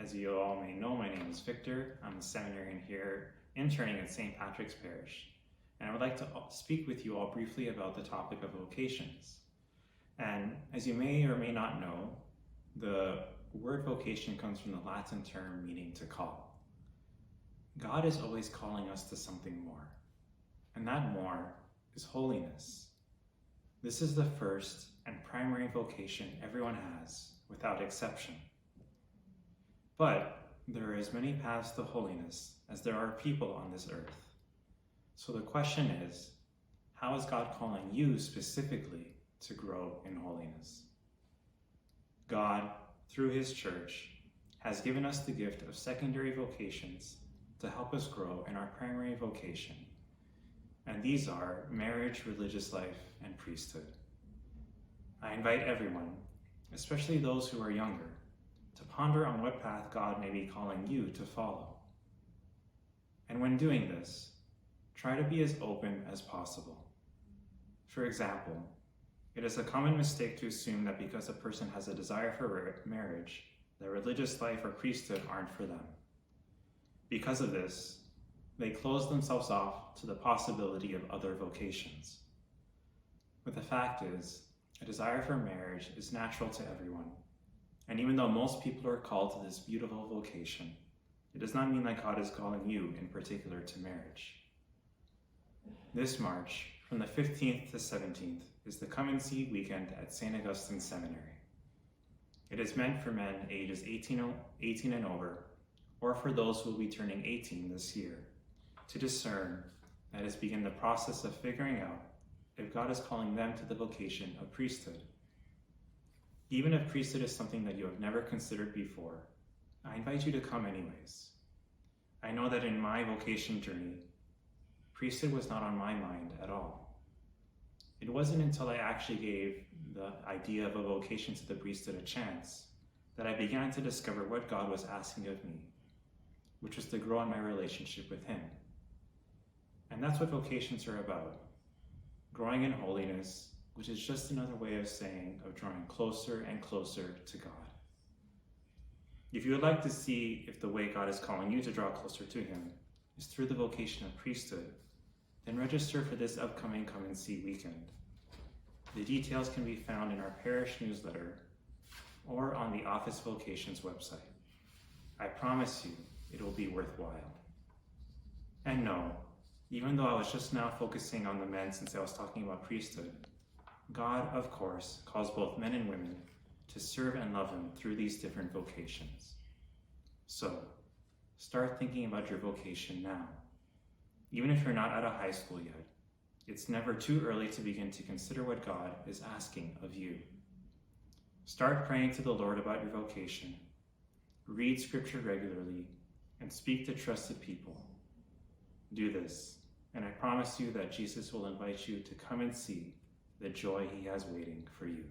As you all may know, my name is Victor. I'm a seminarian here interning at St. Patrick's Parish, and I would like to speak with you all briefly about the topic of vocations. And as you may or may not know, the word vocation comes from the Latin term meaning to call. God is always calling us to something more, and that more is holiness. This is the first and primary vocation everyone has, without exception. But there are as many paths to holiness as there are people on this earth. So the question is, how is God calling you specifically to grow in holiness? God, through His church, has given us the gift of secondary vocations to help us grow in our primary vocation. And these are marriage, religious life, and priesthood. I invite everyone, especially those who are younger, to ponder on what path God may be calling you to follow. And when doing this, try to be as open as possible. For example, it is a common mistake to assume that because a person has a desire for marriage, that religious life or priesthood aren't for them. Because of this, they close themselves off to the possibility of other vocations. But the fact is, a desire for marriage is natural to everyone. And even though most people are called to this beautiful vocation, it does not mean that God is calling you in particular to marriage. This March, from the 15th to 17th, is the Come and See weekend at St. Augustine Seminary. It is meant for men ages 18 and over, or for those who will be turning 18 this year, to discern, that is, begin the process of figuring out if God is calling them to the vocation of priesthood. Even if priesthood is something that you have never considered before, I invite you to come anyways. I know that in my vocation journey, priesthood was not on my mind at all. It wasn't until I actually gave the idea of a vocation to the priesthood a chance that I began to discover what God was asking of me, which was to grow in my relationship with Him. And that's what vocations are about. Growing in holiness, which is just another way of saying of drawing closer and closer to God. If you would like to see if the way God is calling you to draw closer to Him is through the vocation of priesthood, then register for this upcoming Come and See weekend. The details can be found in our parish newsletter or on the Office Vocations website. I promise you it will be worthwhile. And no, even though I was just now focusing on the men since I was talking about priesthood, God, of course, calls both men and women to serve and love Him through these different vocations. So, start thinking about your vocation now. Even if you're not out of high school yet, it's never too early to begin to consider what God is asking of you. Start praying to the Lord about your vocation, read Scripture regularly, and speak to trusted people. Do this, and I promise you that Jesus will invite you to come and see the joy He has waiting for you.